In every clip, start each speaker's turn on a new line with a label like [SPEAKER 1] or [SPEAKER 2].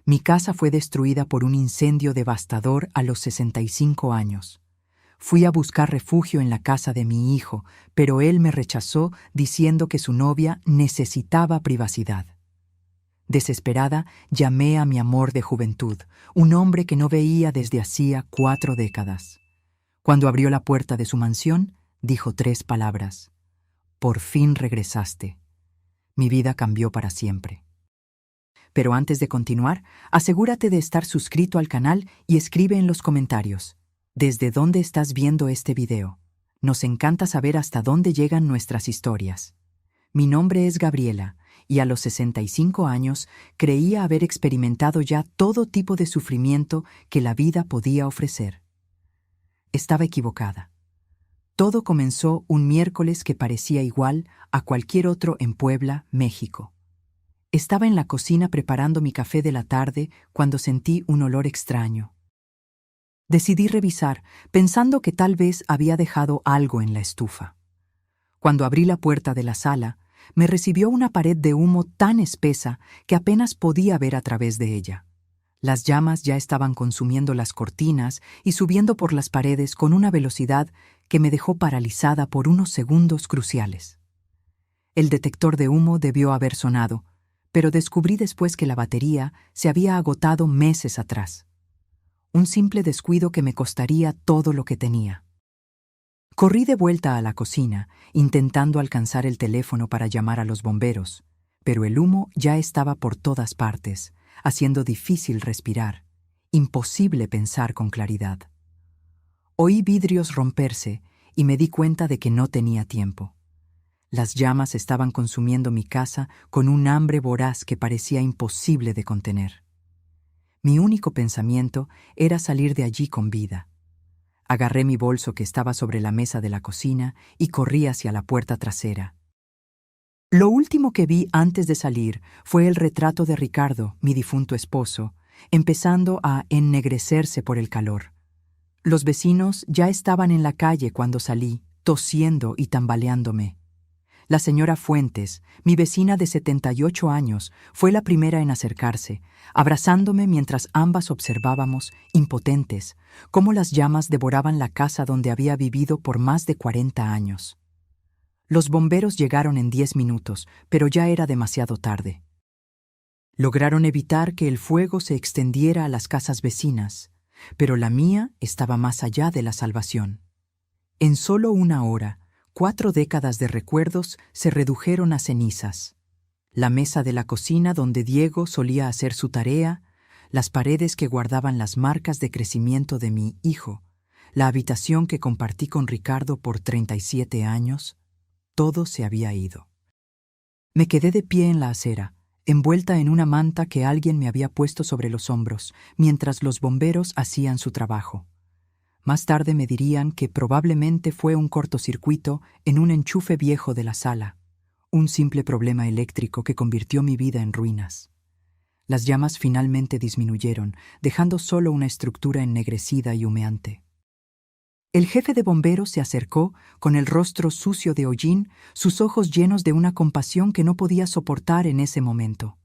[SPEAKER 1] Mi casa fue destruida por un incendio devastador a los 65 años. Fui a buscar refugio en la casa de mi hijo, pero él me rechazó diciendo que su novia necesitaba privacidad. Desesperada, llamé a mi amor de juventud, un hombre que no veía desde hacía 4 décadas. Cuando abrió la puerta de su mansión, dijo 3 palabras. Por fin regresaste. Mi vida cambió para siempre. Pero antes de continuar, asegúrate de estar suscrito al canal y escribe en los comentarios ¿desde dónde estás viendo este video? Nos encanta saber hasta dónde llegan nuestras historias. Mi nombre es Gabriela y a los 65 años creía haber experimentado ya todo tipo de sufrimiento que la vida podía ofrecer. Estaba equivocada. Todo comenzó un miércoles que parecía igual a cualquier otro en Puebla, México. Estaba en la cocina preparando mi café de la tarde cuando sentí un olor extraño. Decidí revisar, pensando que tal vez había dejado algo en la estufa. Cuando abrí la puerta de la sala, me recibió una pared de humo tan espesa que apenas podía ver a través de ella. Las llamas ya estaban consumiendo las cortinas y subiendo por las paredes con una velocidad que me dejó paralizada por unos segundos cruciales. El detector de humo debió haber sonado, pero descubrí después que la batería se había agotado meses atrás. Un simple descuido que me costaría todo lo que tenía. Corrí de vuelta a la cocina, intentando alcanzar el teléfono para llamar a los bomberos, pero el humo ya estaba por todas partes, haciendo difícil respirar, imposible pensar con claridad. Oí vidrios romperse y me di cuenta de que no tenía tiempo. Las llamas estaban consumiendo mi casa con un hambre voraz que parecía imposible de contener. Mi único pensamiento era salir de allí con vida. Agarré mi bolso que estaba sobre la mesa de la cocina y corrí hacia la puerta trasera. Lo último que vi antes de salir fue el retrato de Ricardo, mi difunto esposo, empezando a ennegrecerse por el calor. Los vecinos ya estaban en la calle cuando salí, tosiendo y tambaleándome. La señora Fuentes, mi vecina de 78 años, fue la primera en acercarse, abrazándome mientras ambas observábamos, impotentes, cómo las llamas devoraban la casa donde había vivido por más de 40 años. Los bomberos llegaron en 10 minutos, pero ya era demasiado tarde. Lograron evitar que el fuego se extendiera a las casas vecinas, pero la mía estaba más allá de la salvación. En solo 1 hora, 4 décadas de recuerdos se redujeron a cenizas. La mesa de la cocina donde Diego solía hacer su tarea, las paredes que guardaban las marcas de crecimiento de mi hijo, la habitación que compartí con Ricardo por 37 años, todo se había ido. Me quedé de pie en la acera, envuelta en una manta que alguien me había puesto sobre los hombros, mientras los bomberos hacían su trabajo. Más tarde me dirían que probablemente fue un cortocircuito en un enchufe viejo de la sala, un simple problema eléctrico que convirtió mi vida en ruinas. Las llamas finalmente disminuyeron, dejando solo una estructura ennegrecida y humeante. El jefe de bomberos se acercó, con el rostro sucio de hollín, sus ojos llenos de una compasión que no podía soportar en ese momento.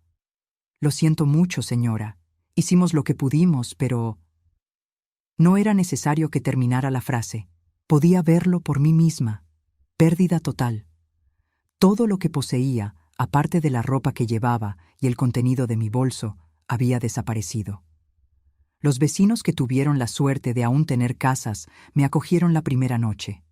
[SPEAKER 1] «Lo siento mucho, señora. Hicimos lo que pudimos, pero...» No era necesario que terminara la frase. Podía verlo por mí misma. Pérdida total. Todo lo que poseía, aparte de la ropa que llevaba y el contenido de mi bolso, había desaparecido. Los vecinos que tuvieron la suerte de aún tener casas me acogieron la primera noche.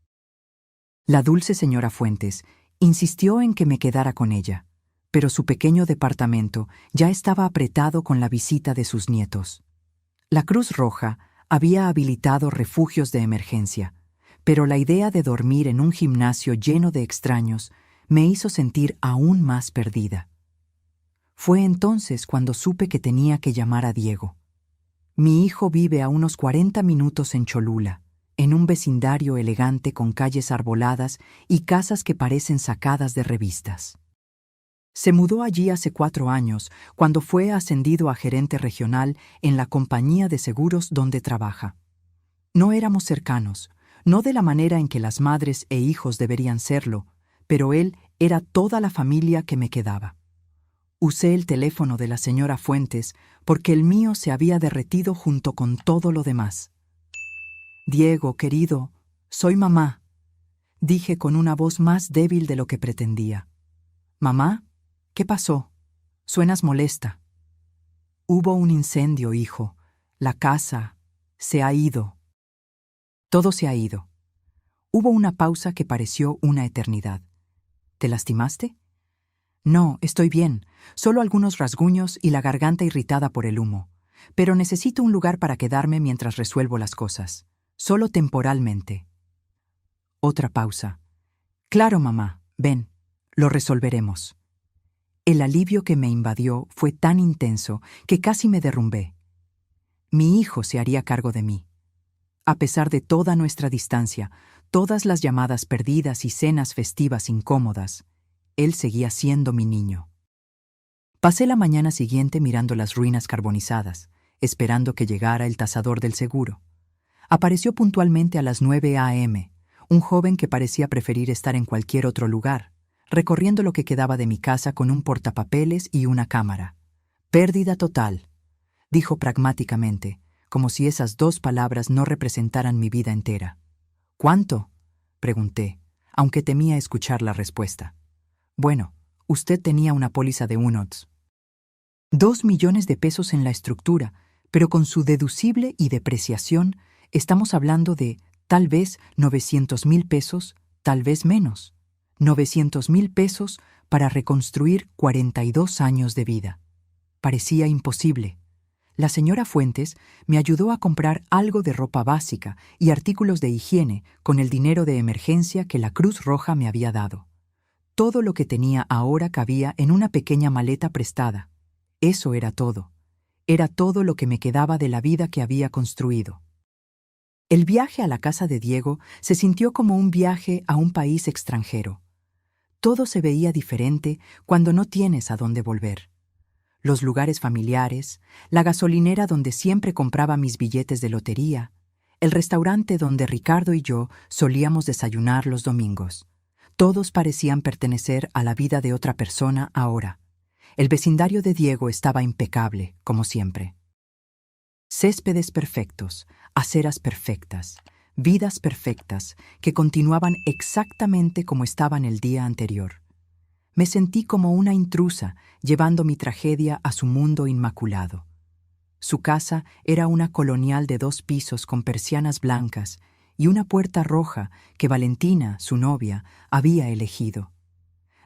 [SPEAKER 1] La dulce señora Fuentes insistió en que me quedara con ella, pero su pequeño departamento ya estaba apretado con la visita de sus nietos. La Cruz Roja había habilitado refugios de emergencia, pero la idea de dormir en un gimnasio lleno de extraños me hizo sentir aún más perdida. Fue entonces cuando supe que tenía que llamar a Diego. Mi hijo vive a unos 40 minutos en Cholula, en un vecindario elegante con calles arboladas y casas que parecen sacadas de revistas. Se mudó allí hace 4 años, cuando fue ascendido a gerente regional en la compañía de seguros donde trabaja. No éramos cercanos, no de la manera en que las madres e hijos deberían serlo, pero él era toda la familia que me quedaba. Usé el teléfono de la señora Fuentes porque el mío se había derretido junto con todo lo demás. Diego, querido, soy mamá, dije con una voz más débil de lo que pretendía. ¿Mamá? ¿Qué pasó? Suenas molesta. Hubo un incendio, hijo. La casa se ha ido. Todo se ha ido. Hubo una pausa que pareció una eternidad. ¿Te lastimaste? No, estoy bien. Solo algunos rasguños y la garganta irritada por el humo. Pero necesito un lugar para quedarme mientras resuelvo las cosas. Solo temporalmente. Otra pausa. Claro, mamá, ven. Lo resolveremos. El alivio que me invadió fue tan intenso que casi me derrumbé. Mi hijo se haría cargo de mí. A pesar de toda nuestra distancia, todas las llamadas perdidas y cenas festivas incómodas, él seguía siendo mi niño. Pasé la mañana siguiente mirando las ruinas carbonizadas, esperando que llegara el tasador del seguro. Apareció puntualmente a las 9 a.m., un joven que parecía preferir estar en cualquier otro lugar, recorriendo lo que quedaba de mi casa con un portapapeles y una cámara. Pérdida total, dijo pragmáticamente, como si esas dos palabras no representaran mi vida entera. ¿Cuánto? Pregunté, aunque temía escuchar la respuesta. Bueno, usted tenía una póliza de UNOTS. 2 millones de pesos en la estructura, pero con su deducible y depreciación estamos hablando de tal vez 900,000 pesos, tal vez menos. 900,000 pesos para reconstruir 42 años de vida. Parecía imposible. La señora Fuentes me ayudó a comprar algo de ropa básica y artículos de higiene con el dinero de emergencia que la Cruz Roja me había dado. Todo lo que tenía ahora cabía en una pequeña maleta prestada. Eso era todo. Era todo lo que me quedaba de la vida que había construido. El viaje a la casa de Diego se sintió como un viaje a un país extranjero. Todo se veía diferente cuando no tienes a dónde volver. Los lugares familiares, la gasolinera donde siempre compraba mis billetes de lotería, el restaurante donde Ricardo y yo solíamos desayunar los domingos. Todos parecían pertenecer a la vida de otra persona ahora. El vecindario de Diego estaba impecable, como siempre. Céspedes perfectos, aceras perfectas, vidas perfectas que continuaban exactamente como estaban el día anterior. Me sentí como una intrusa llevando mi tragedia a su mundo inmaculado. Su casa era una colonial de 2 pisos con persianas blancas y una puerta roja que Valentina, su novia, había elegido.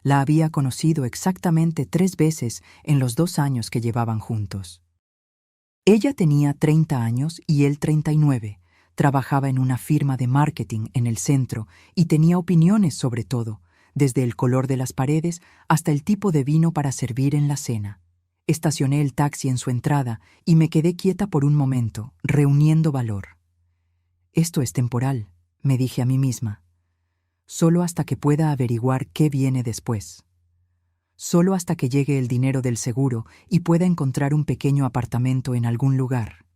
[SPEAKER 1] La había conocido exactamente 3 veces en los 2 años que llevaban juntos. Ella tenía 30 años y él 39. Trabajaba en una firma de marketing en el centro y tenía opiniones sobre todo, desde el color de las paredes hasta el tipo de vino para servir en la cena. Estacioné el taxi en su entrada y me quedé quieta por un momento, reuniendo valor. Esto es temporal, me dije a mí misma. Solo hasta que pueda averiguar qué viene después. Solo hasta que llegue el dinero del seguro y pueda encontrar un pequeño apartamento en algún lugar.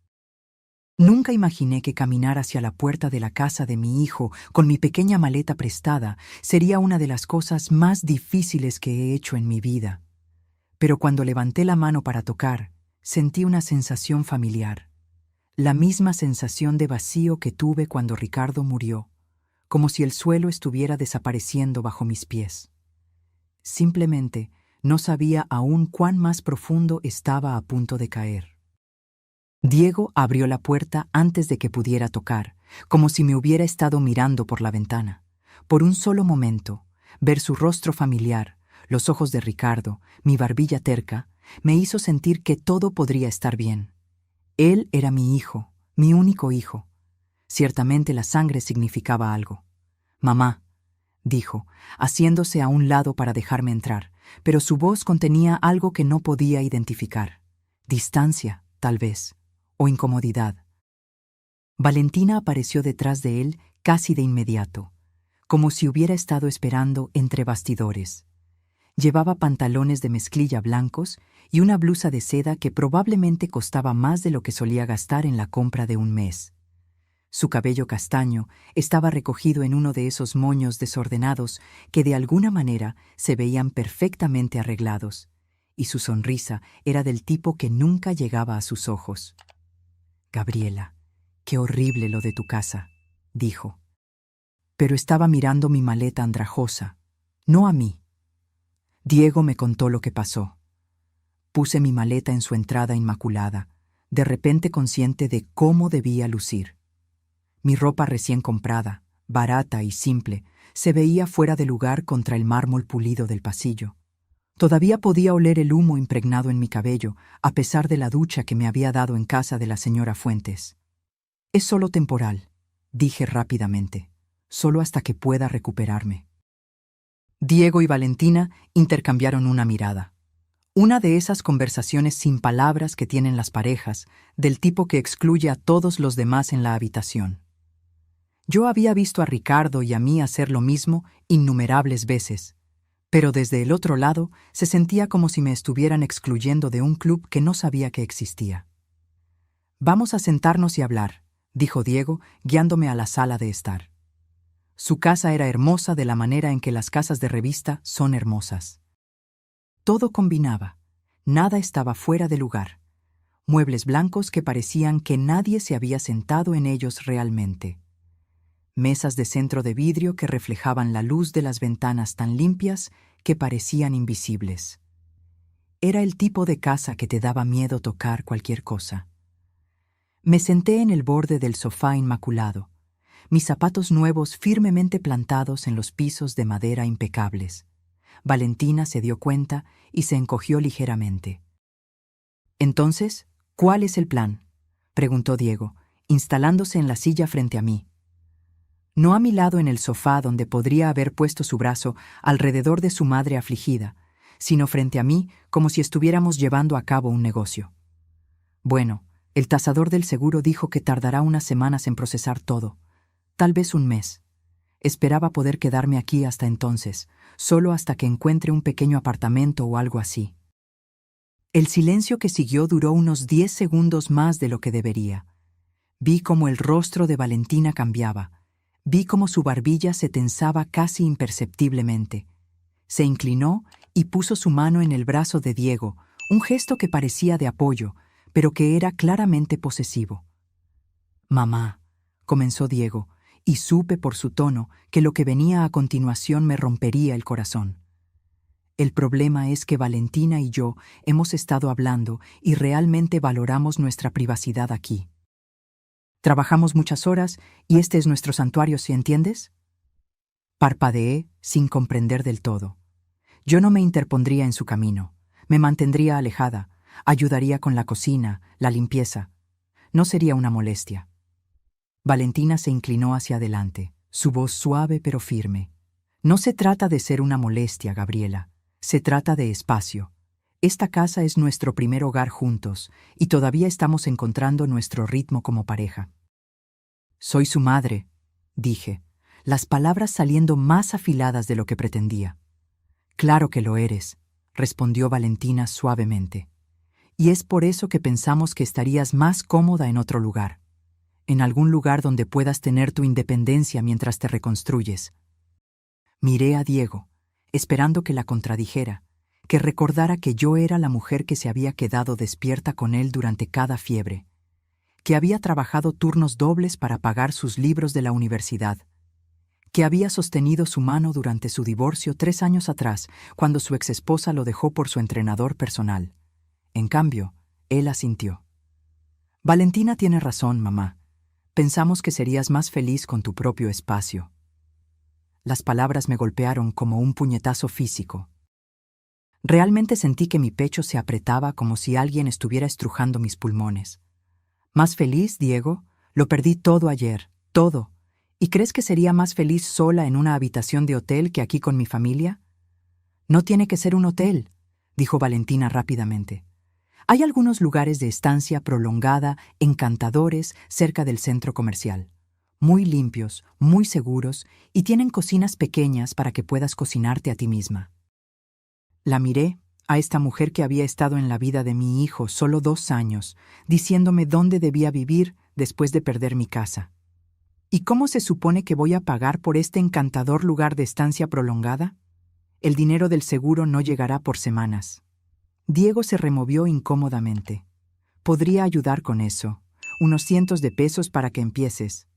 [SPEAKER 1] Nunca imaginé que caminar hacia la puerta de la casa de mi hijo con mi pequeña maleta prestada sería una de las cosas más difíciles que he hecho en mi vida. Pero cuando levanté la mano para tocar, sentí una sensación familiar. La misma sensación de vacío que tuve cuando Ricardo murió, como si el suelo estuviera desapareciendo bajo mis pies. Simplemente no sabía aún cuán más profundo estaba a punto de caer. Diego abrió la puerta antes de que pudiera tocar, como si me hubiera estado mirando por la ventana. Por un solo momento, ver su rostro familiar, los ojos de Ricardo, mi barbilla terca, me hizo sentir que todo podría estar bien. Él era mi hijo, mi único hijo. Ciertamente la sangre significaba algo. «Mamá», dijo, haciéndose a un lado para dejarme entrar, pero su voz contenía algo que no podía identificar. Distancia, tal vez, o incomodidad. Valentina apareció detrás de él casi de inmediato, como si hubiera estado esperando entre bastidores. Llevaba pantalones de mezclilla blancos y una blusa de seda que probablemente costaba más de lo que solía gastar en la compra de un mes. Su cabello castaño estaba recogido en uno de esos moños desordenados que de alguna manera se veían perfectamente arreglados, y su sonrisa era del tipo que nunca llegaba a sus ojos. «Gabriela, qué horrible lo de tu casa», dijo. Pero estaba mirando mi maleta andrajosa, no a mí. Diego me contó lo que pasó. Puse mi maleta en su entrada inmaculada, de repente consciente de cómo debía lucir. Mi ropa recién comprada, barata y simple, se veía fuera de lugar contra el mármol pulido del pasillo. Todavía podía oler el humo impregnado en mi cabello, a pesar de la ducha que me había dado en casa de la señora Fuentes. «Es solo temporal», dije rápidamente, «solo hasta que pueda recuperarme». Diego y Valentina intercambiaron una mirada. Una de esas conversaciones sin palabras que tienen las parejas, del tipo que excluye a todos los demás en la habitación. Yo había visto a Ricardo y a mí hacer lo mismo innumerables veces, pero desde el otro lado se sentía como si me estuvieran excluyendo de un club que no sabía que existía. «Vamos a sentarnos y hablar», dijo Diego, guiándome a la sala de estar. Su casa era hermosa de la manera en que las casas de revista son hermosas. Todo combinaba, nada estaba fuera de lugar. Muebles blancos que parecían que nadie se había sentado en ellos realmente. Mesas de centro de vidrio que reflejaban la luz de las ventanas tan limpias que parecían invisibles. Era el tipo de casa que te daba miedo tocar cualquier cosa. Me senté en el borde del sofá inmaculado, mis zapatos nuevos firmemente plantados en los pisos de madera impecables. Valentina se dio cuenta y se encogió ligeramente. «Entonces, ¿cuál es el plan?», preguntó Diego, instalándose en la silla frente a mí. No a mi lado en el sofá donde podría haber puesto su brazo alrededor de su madre afligida, sino frente a mí como si estuviéramos llevando a cabo un negocio. «Bueno, el tasador del seguro dijo que tardará unas semanas en procesar todo, tal vez un mes. Esperaba poder quedarme aquí hasta entonces, solo hasta que encuentre un pequeño apartamento o algo así». El silencio que siguió duró unos 10 segundos más de lo que debería. Vi cómo el rostro de Valentina cambiaba. Vi cómo su barbilla se tensaba casi imperceptiblemente. Se inclinó y puso su mano en el brazo de Diego, un gesto que parecía de apoyo, pero que era claramente posesivo. «Mamá», comenzó Diego, y supe por su tono que lo que venía a continuación me rompería el corazón. «El problema es que Valentina y yo hemos estado hablando y realmente valoramos nuestra privacidad aquí. Trabajamos muchas horas y este es nuestro santuario, ¿sí entiendes?». Parpadeé sin comprender del todo. Yo no me interpondría en su camino, me mantendría alejada, ayudaría con la cocina, la limpieza. No sería una molestia. Valentina se inclinó hacia adelante, su voz suave pero firme. «No se trata de ser una molestia, Gabriela. Se trata de espacio. Esta casa es nuestro primer hogar juntos y todavía estamos encontrando nuestro ritmo como pareja». «Soy su madre», dije, las palabras saliendo más afiladas de lo que pretendía. «Claro que lo eres», respondió Valentina suavemente. «Y es por eso que pensamos que estarías más cómoda en otro lugar, en algún lugar donde puedas tener tu independencia mientras te reconstruyes». Miré a Diego, esperando que la contradijera, que recordara que yo era la mujer que se había quedado despierta con él durante cada fiebre, que había trabajado turnos dobles para pagar sus libros de la universidad, que había sostenido su mano durante su divorcio 3 años atrás, cuando su exesposa lo dejó por su entrenador personal. En cambio, él asintió. «Valentina tiene razón, mamá. Pensamos que serías más feliz con tu propio espacio». Las palabras me golpearon como un puñetazo físico. Realmente sentí que mi pecho se apretaba como si alguien estuviera estrujando mis pulmones. «¿Más feliz, Diego? Lo perdí todo ayer, todo. ¿Y crees que sería más feliz sola en una habitación de hotel que aquí con mi familia?». «No tiene que ser un hotel», dijo Valentina rápidamente. «Hay algunos lugares de estancia prolongada, encantadores, cerca del centro comercial. Muy limpios, muy seguros, y tienen cocinas pequeñas para que puedas cocinarte a ti misma». La miré, a esta mujer que había estado en la vida de mi hijo solo 2 años, diciéndome dónde debía vivir después de perder mi casa. ¿Y cómo se supone que voy a pagar por este encantador lugar de estancia prolongada? El dinero del seguro no llegará por semanas. Diego se removió incómodamente. Podría ayudar con eso. Unos cientos de pesos para que empieces.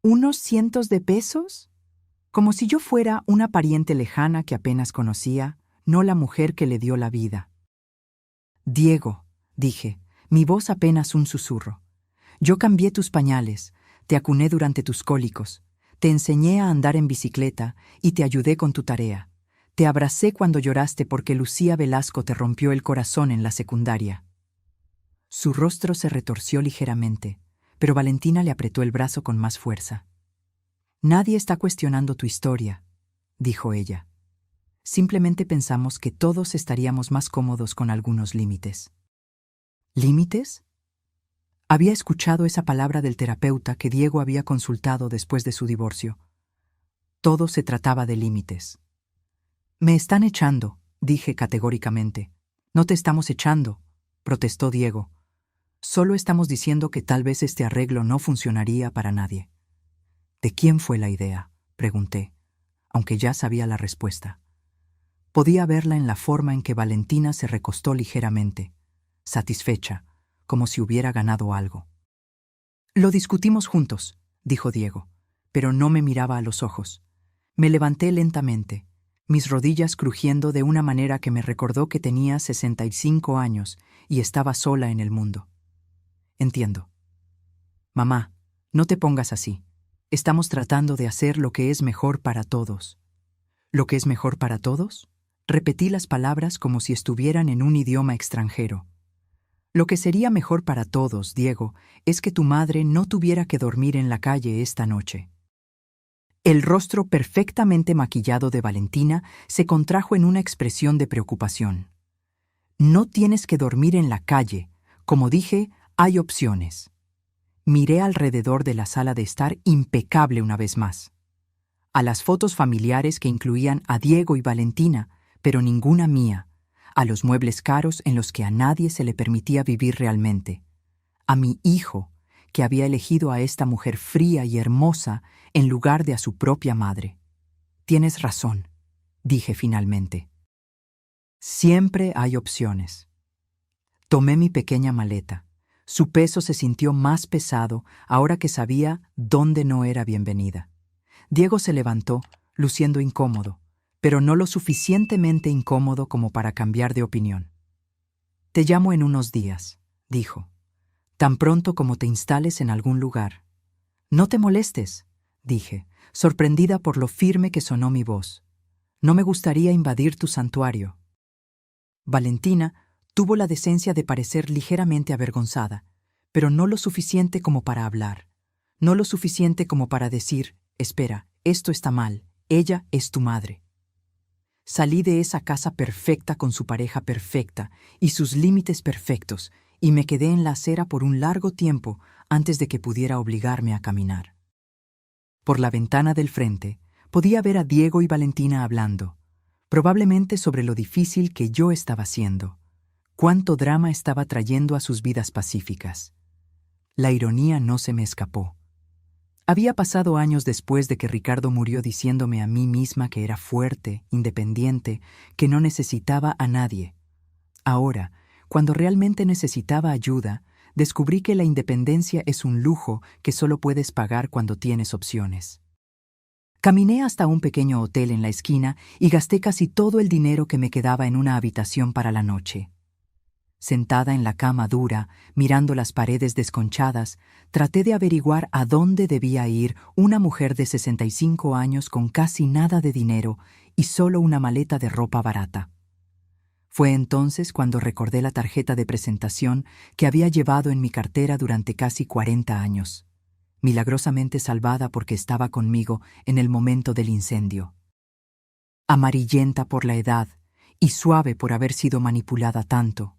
[SPEAKER 1] ¿Unos cientos de pesos? Como si yo fuera una pariente lejana que apenas conocía, no la mujer que le dio la vida. Diego, dije, mi voz apenas un susurro. Yo cambié tus pañales, te acuné durante tus cólicos, te enseñé a andar en bicicleta y te ayudé con tu tarea. Te abracé cuando lloraste porque Lucía Velasco te rompió el corazón en la secundaria. Su rostro se retorció ligeramente, pero Valentina le apretó el brazo con más fuerza. Nadie está cuestionando tu historia, dijo ella. Simplemente pensamos que todos estaríamos más cómodos con algunos límites. ¿Límites? Había escuchado esa palabra del terapeuta que Diego había consultado después de su divorcio. Todo se trataba de límites. Me están echando, dije categóricamente. No te estamos echando, protestó Diego. Solo estamos diciendo que tal vez este arreglo no funcionaría para nadie. ¿De quién fue la idea?, pregunté, aunque ya sabía la respuesta. Podía verla en la forma en que Valentina se recostó ligeramente, satisfecha, como si hubiera ganado algo. Lo discutimos juntos, dijo Diego, pero no me miraba a los ojos. Me levanté lentamente, mis rodillas crujiendo de una manera que me recordó que tenía 65 años y estaba sola en el mundo. Entiendo. Mamá, no te pongas así. Estamos tratando de hacer lo que es mejor para todos. ¿Lo que es mejor para todos? Repetí las palabras como si estuvieran en un idioma extranjero. Lo que sería mejor para todos, Diego, es que tu madre no tuviera que dormir en la calle esta noche. El rostro perfectamente maquillado de Valentina se contrajo en una expresión de preocupación. No tienes que dormir en la calle. Como dije, hay opciones. Miré alrededor de la sala de estar impecable una vez más. A las fotos familiares que incluían a Diego y Valentina, pero ninguna mía. A los muebles caros en los que a nadie se le permitía vivir realmente. A mi hijo, que había elegido a esta mujer fría y hermosa en lugar de a su propia madre. Tienes razón, dije finalmente. Siempre hay opciones. Tomé mi pequeña maleta. Su peso se sintió más pesado ahora que sabía dónde no era bienvenida. Diego se levantó, luciendo incómodo, pero no lo suficientemente incómodo como para cambiar de opinión. Te llamo en unos días, dijo. Tan pronto como te instales en algún lugar. No te molestes, dije, sorprendida por lo firme que sonó mi voz. No me gustaría invadir tu santuario. Valentina tuvo la decencia de parecer ligeramente avergonzada, pero no lo suficiente como para hablar. No lo suficiente como para decir, espera, esto está mal, ella es tu madre. Salí de esa casa perfecta con su pareja perfecta y sus límites perfectos, y me quedé en la acera por un largo tiempo antes de que pudiera obligarme a caminar. Por la ventana del frente podía ver a Diego y Valentina hablando, probablemente sobre lo difícil que yo estaba haciendo, cuánto drama estaba trayendo a sus vidas pacíficas. La ironía no se me escapó. Había pasado años después de que Ricardo murió diciéndome a mí misma que era fuerte, independiente, que no necesitaba a nadie. Ahora, cuando realmente necesitaba ayuda, descubrí que la independencia es un lujo que solo puedes pagar cuando tienes opciones. Caminé hasta un pequeño hotel en la esquina y gasté casi todo el dinero que me quedaba en una habitación para la noche. Sentada en la cama dura, mirando las paredes desconchadas, traté de averiguar a dónde debía ir una mujer de 65 años con casi nada de dinero y solo una maleta de ropa barata. Fue entonces cuando recordé la tarjeta de presentación que había llevado en mi cartera durante casi 40 años, milagrosamente salvada porque estaba conmigo en el momento del incendio. Amarillenta por la edad y suave por haber sido manipulada tanto.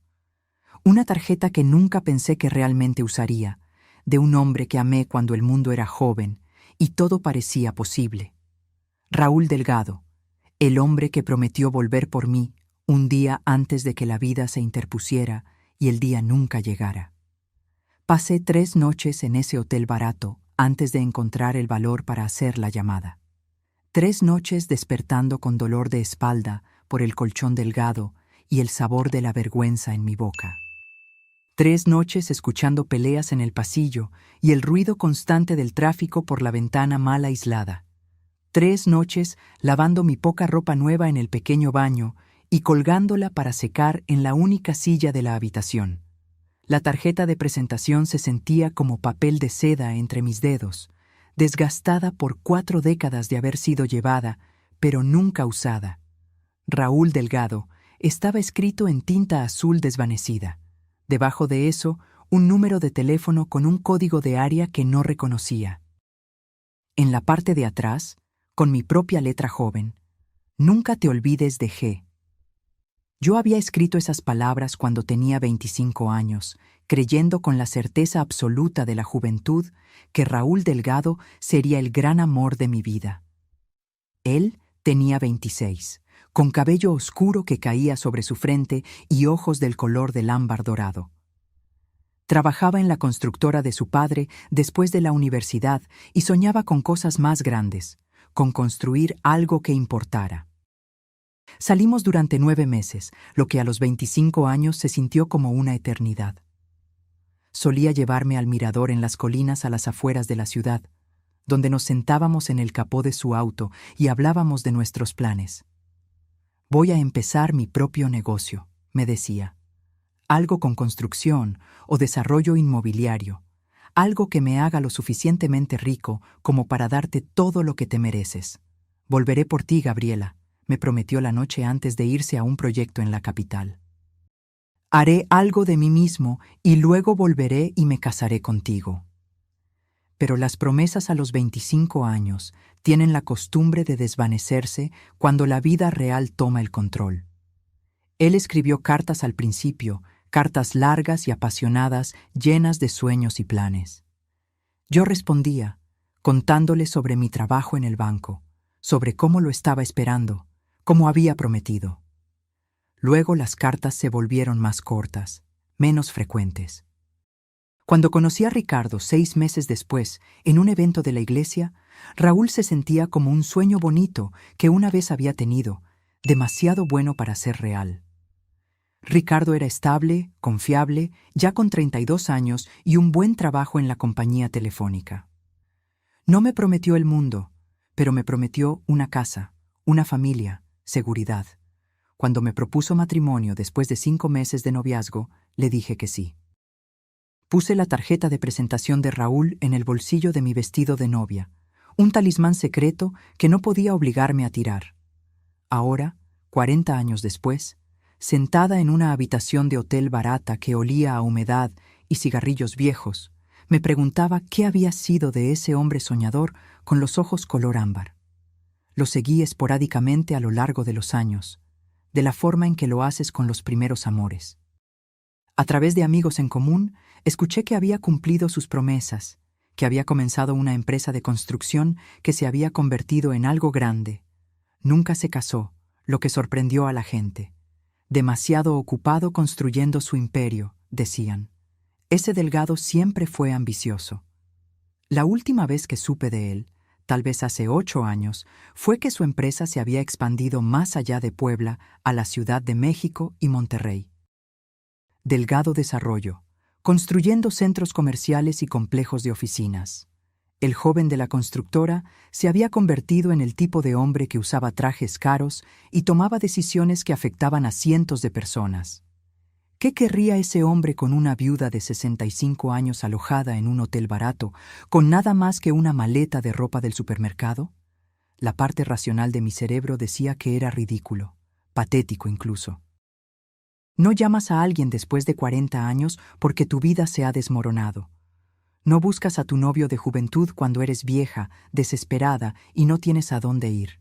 [SPEAKER 1] Una tarjeta que nunca pensé que realmente usaría, de un hombre que amé cuando el mundo era joven y todo parecía posible. Raúl Delgado, el hombre que prometió volver por mí un día antes de que la vida se interpusiera y el día nunca llegara. Pasé 3 noches en ese hotel barato antes de encontrar el valor para hacer la llamada. 3 noches despertando con dolor de espalda por el colchón delgado y el sabor de la vergüenza en mi boca. 3 noches escuchando peleas en el pasillo y el ruido constante del tráfico por la ventana mal aislada. 3 noches lavando mi poca ropa nueva en el pequeño baño y colgándola para secar en la única silla de la habitación. La tarjeta de presentación se sentía como papel de seda entre mis dedos, desgastada por 4 décadas de haber sido llevada, pero nunca usada. Raúl Delgado estaba escrito en tinta azul desvanecida. Debajo de eso, un número de teléfono con un código de área que no reconocía. En la parte de atrás, con mi propia letra joven, nunca te olvides de G. Yo había escrito esas palabras cuando tenía 25 años, creyendo con la certeza absoluta de la juventud que Raúl Delgado sería el gran amor de mi vida. Él tenía 26, con cabello oscuro que caía sobre su frente y ojos del color del ámbar dorado. Trabajaba en la constructora de su padre después de la universidad y soñaba con cosas más grandes, con construir algo que importara. Salimos durante 9 meses, lo que a los 25 años se sintió como una eternidad. Solía llevarme al mirador en las colinas a las afueras de la ciudad, donde nos sentábamos en el capó de su auto y hablábamos de nuestros planes. Voy a empezar mi propio negocio, me decía. Algo con construcción o desarrollo inmobiliario, algo que me haga lo suficientemente rico como para darte todo lo que te mereces. Volveré por ti, Gabriela, me prometió la noche antes de irse a un proyecto en la capital. Haré algo de mí mismo y luego volveré y me casaré contigo. Pero las promesas a los 25 años tienen la costumbre de desvanecerse cuando la vida real toma el control. Él escribió cartas al principio, cartas largas y apasionadas, llenas de sueños y planes. Yo respondía, contándole sobre mi trabajo en el banco, sobre cómo lo estaba esperando, como había prometido. Luego las cartas se volvieron más cortas, menos frecuentes. Cuando conocí a Ricardo 6 meses después, en un evento de la iglesia, Raúl se sentía como un sueño bonito que una vez había tenido, demasiado bueno para ser real. Ricardo era estable, confiable, ya con 32 años y un buen trabajo en la compañía telefónica. No me prometió el mundo, pero me prometió una casa, una familia, seguridad. Cuando me propuso matrimonio después de 5 meses de noviazgo, le dije que sí. Puse la tarjeta de presentación de Raúl en el bolsillo de mi vestido de novia, un talismán secreto que no podía obligarme a tirar. Ahora, 40 años después, sentada en una habitación de hotel barata que olía a humedad y cigarrillos viejos, me preguntaba qué había sido de ese hombre soñador con los ojos color ámbar. Lo seguí esporádicamente a lo largo de los años, de la forma en que lo haces con los primeros amores. A través de amigos en común, escuché que había cumplido sus promesas, que había comenzado una empresa de construcción que se había convertido en algo grande. Nunca se casó, lo que sorprendió a la gente. Demasiado ocupado construyendo su imperio, decían. Ese Delgado siempre fue ambicioso. La última vez que supe de él, tal vez hace 8 años, fue que su empresa se había expandido más allá de Puebla a la Ciudad de México y Monterrey. Delgado Desarrollo, construyendo centros comerciales y complejos de oficinas. El joven de la constructora se había convertido en el tipo de hombre que usaba trajes caros y tomaba decisiones que afectaban a cientos de personas. ¿Qué querría ese hombre con una viuda de 65 años alojada en un hotel barato, con nada más que una maleta de ropa del supermercado? La parte racional de mi cerebro decía que era ridículo, patético incluso. No llamas a alguien después de 40 años porque tu vida se ha desmoronado. No buscas a tu novio de juventud cuando eres vieja, desesperada y no tienes a dónde ir.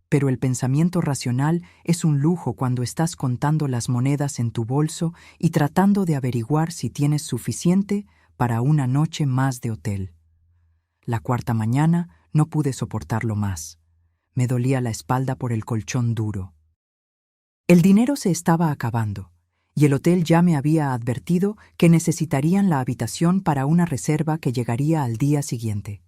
[SPEAKER 1] Pero el pensamiento racional es un lujo cuando estás contando las monedas en tu bolso y tratando de averiguar si tienes suficiente para una noche más de hotel. La 4ª mañana no pude soportarlo más. Me dolía la espalda por el colchón duro. El dinero se estaba acabando, y el hotel ya me había advertido que necesitarían la habitación para una reserva que llegaría al día siguiente.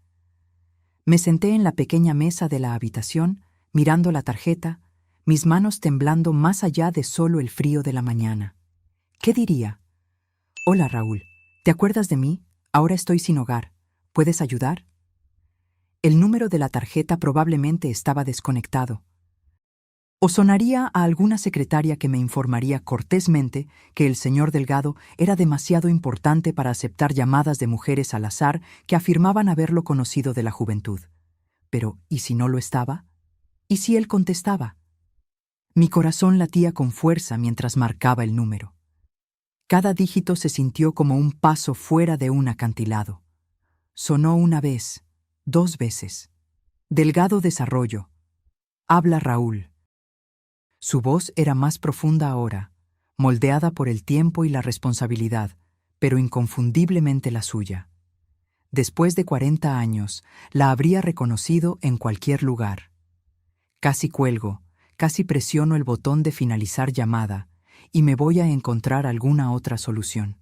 [SPEAKER 1] Me senté en la pequeña mesa de la habitación, mirando la tarjeta, mis manos temblando más allá de solo el frío de la mañana. ¿Qué diría? Hola, Raúl. ¿Te acuerdas de mí? Ahora estoy sin hogar. ¿Puedes ayudar? El número de la tarjeta probablemente estaba desconectado. O sonaría a alguna secretaria que me informaría cortésmente que el señor Delgado era demasiado importante para aceptar llamadas de mujeres al azar que afirmaban haberlo conocido de la juventud. Pero, ¿y si no lo estaba? ¿Y si él contestaba? Mi corazón latía con fuerza mientras marcaba el número. Cada dígito se sintió como un paso fuera de un acantilado. Sonó una vez, 2 veces. Delgado Desarrollo. Habla Raúl. Su voz era más profunda ahora, moldeada por el tiempo y la responsabilidad, pero inconfundiblemente la suya. Después de 40 años, la habría reconocido en cualquier lugar. Casi cuelgo, casi presiono el botón de finalizar llamada, y me voy a encontrar alguna otra solución.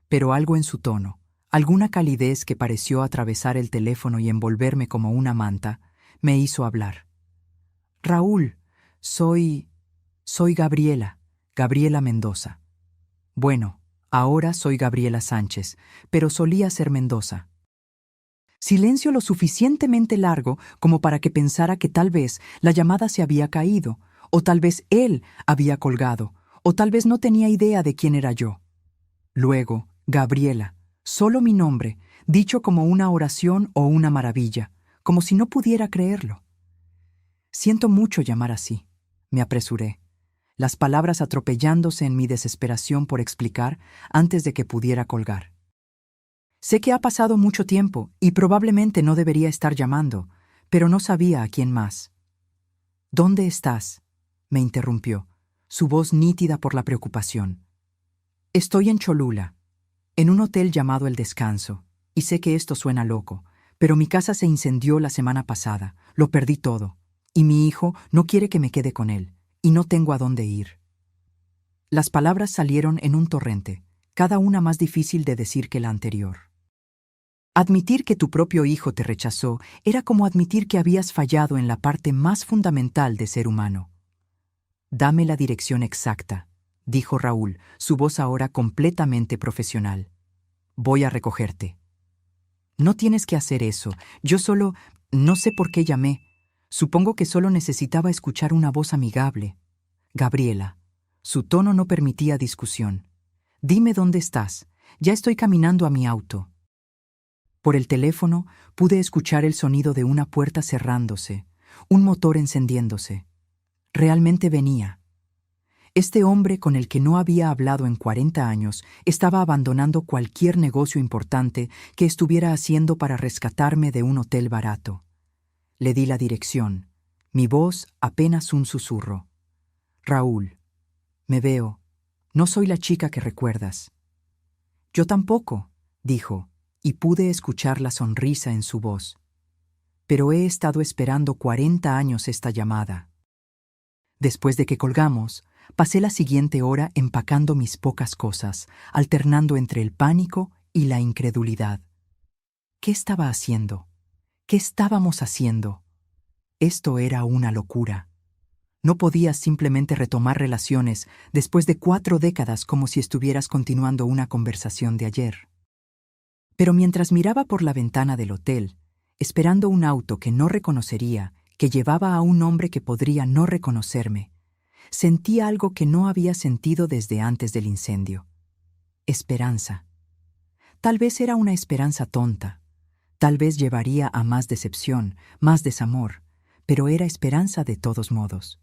[SPEAKER 1] Pero algo en su tono, alguna calidez que pareció atravesar el teléfono y envolverme como una manta, me hizo hablar. Raúl, soy Gabriela Mendoza. Bueno, ahora soy Gabriela Sánchez, pero solía ser Mendoza. Silencio lo suficientemente largo como para que pensara que tal vez la llamada se había caído, o tal vez él había colgado, o tal vez no tenía idea de quién era yo. Luego, Gabriela, solo mi nombre, dicho como una oración o una maravilla, como si no pudiera creerlo. Siento mucho llamar así, me apresuré, las palabras atropellándose en mi desesperación por explicar antes de que pudiera colgar. Sé que ha pasado mucho tiempo y probablemente no debería estar llamando, pero no sabía a quién más. ¿Dónde estás?, me interrumpió, su voz nítida por la preocupación. Estoy en Cholula, en un hotel llamado El Descanso, y sé que esto suena loco, pero mi casa se incendió la semana pasada, lo perdí todo, y mi hijo no quiere que me quede con él, y no tengo a dónde ir. Las palabras salieron en un torrente, cada una más difícil de decir que la anterior. Admitir que tu propio hijo te rechazó era como admitir que habías fallado en la parte más fundamental de ser humano. Dame la dirección exacta, dijo Raúl, su voz ahora completamente profesional. Voy a recogerte. No tienes que hacer eso, yo solo... No sé por qué llamé. Supongo que solo necesitaba escuchar una voz amigable. Gabriela. Su tono no permitía discusión. Dime dónde estás. Ya estoy caminando a mi auto. Por el teléfono pude escuchar el sonido de una puerta cerrándose, un motor encendiéndose. Realmente venía. Este hombre con el que no había hablado en 40 años estaba abandonando cualquier negocio importante que estuviera haciendo para rescatarme de un hotel barato. Le di la dirección, mi voz apenas un susurro. Raúl, me veo. No soy la chica que recuerdas. Yo tampoco, dijo, y pude escuchar la sonrisa en su voz. Pero he estado esperando 40 años esta llamada. Después de que colgamos, pasé la siguiente hora empacando mis pocas cosas, alternando entre el pánico y la incredulidad. ¿Qué estaba haciendo? ¿Qué estábamos haciendo? Esto era una locura. No podías simplemente retomar relaciones después de 4 décadas como si estuvieras continuando una conversación de ayer. Pero mientras miraba por la ventana del hotel, esperando un auto que no reconocería, que llevaba a un hombre que podría no reconocerme, sentí algo que no había sentido desde antes del incendio. Esperanza. Tal vez era una esperanza tonta. Tal vez llevaría a más decepción, más desamor, pero era esperanza de todos modos.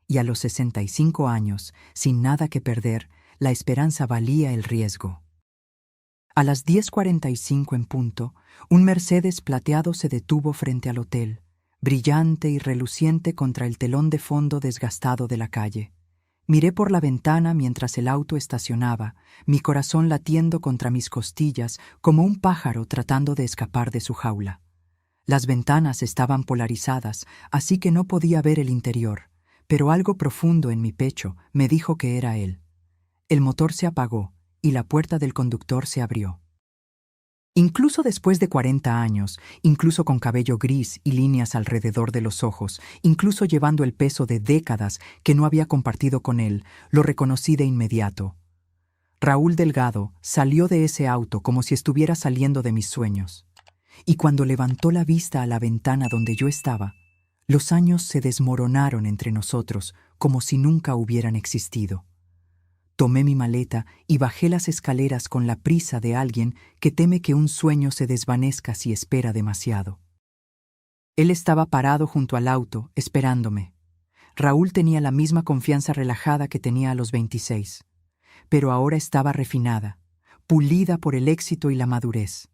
[SPEAKER 1] Y a los 65 años, sin nada que perder, la esperanza valía el riesgo. A las 10:45 en punto, un Mercedes plateado se detuvo frente al hotel, brillante y reluciente contra el telón de fondo desgastado de la calle. Miré por la ventana mientras el auto estacionaba, mi corazón latiendo contra mis costillas como un pájaro tratando de escapar de su jaula. Las ventanas estaban polarizadas, así que no podía ver el interior, pero algo profundo en mi pecho me dijo que era él. El motor se apagó y la puerta del conductor se abrió. Incluso después de 40 años, incluso con cabello gris y líneas alrededor de los ojos, incluso llevando el peso de décadas que no había compartido con él, lo reconocí de inmediato. Raúl Delgado salió de ese auto como si estuviera saliendo de mis sueños. Y cuando levantó la vista a la ventana donde yo estaba, los años se desmoronaron entre nosotros como si nunca hubieran existido. Tomé mi maleta y bajé las escaleras con la prisa de alguien que teme que un sueño se desvanezca si espera demasiado. Él estaba parado junto al auto, esperándome. Raúl tenía la misma confianza relajada que tenía a los 26, pero ahora estaba refinada, pulida por el éxito y la madurez.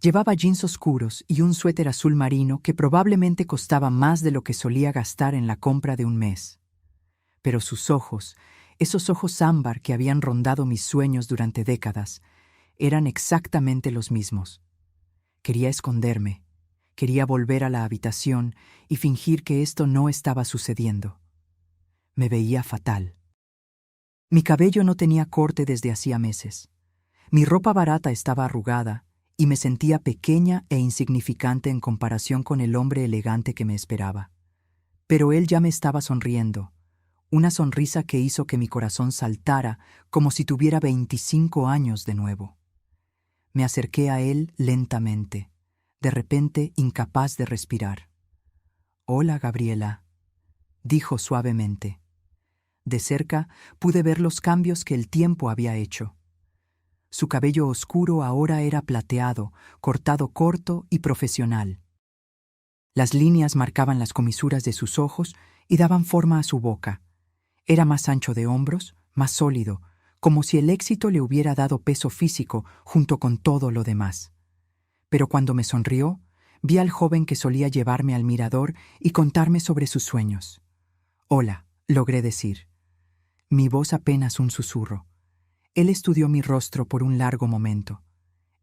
[SPEAKER 1] Llevaba jeans oscuros y un suéter azul marino que probablemente costaba más de lo que solía gastar en la compra de un mes. Pero sus ojos, esos ojos ámbar que habían rondado mis sueños durante décadas, eran exactamente los mismos. Quería esconderme, quería volver a la habitación y fingir que esto no estaba sucediendo. Me veía fatal. Mi cabello no tenía corte desde hacía meses. Mi ropa barata estaba arrugada y me sentía pequeña e insignificante en comparación con el hombre elegante que me esperaba. Pero él ya me estaba sonriendo. Una sonrisa que hizo que mi corazón saltara como si tuviera 25 años de nuevo. Me acerqué a él lentamente, de repente incapaz de respirar. «Hola, Gabriela», dijo suavemente. De cerca pude ver los cambios que el tiempo había hecho. Su cabello oscuro ahora era plateado, cortado corto y profesional. Las líneas marcaban las comisuras de sus ojos y daban forma a su boca. Era más ancho de hombros, más sólido, como si el éxito le hubiera dado peso físico junto con todo lo demás. Pero cuando me sonrió, vi al joven que solía llevarme al mirador y contarme sobre sus sueños. «Hola», logré decir. Mi voz apenas un susurro. Él estudió mi rostro por un largo momento,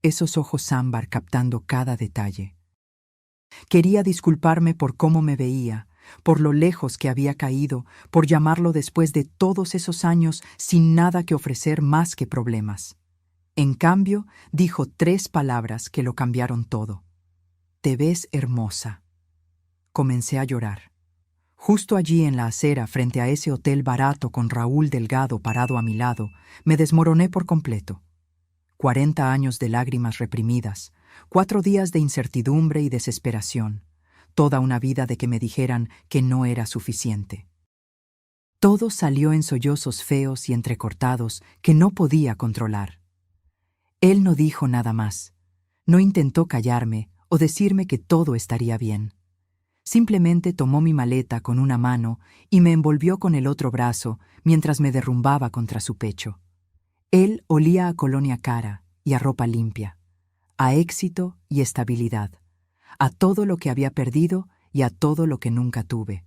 [SPEAKER 1] esos ojos ámbar captando cada detalle. Quería disculparme por cómo me veía, por lo lejos que había caído, por llamarlo después de todos esos años sin nada que ofrecer más que problemas. En cambio, dijo 3 palabras que lo cambiaron todo. «Te ves hermosa». Comencé a llorar. Justo allí en la acera, frente a ese hotel barato con Raúl Delgado parado a mi lado, me desmoroné por completo. 40 años de lágrimas reprimidas, 4 días de incertidumbre y desesperación, toda una vida de que me dijeran que no era suficiente. Todo salió en sollozos feos y entrecortados que no podía controlar. Él no dijo nada más, no intentó callarme o decirme que todo estaría bien. Simplemente tomó mi maleta con una mano y me envolvió con el otro brazo mientras me derrumbaba contra su pecho. Él olía a colonia cara y a ropa limpia, a éxito y estabilidad, a todo lo que había perdido y a todo lo que nunca tuve.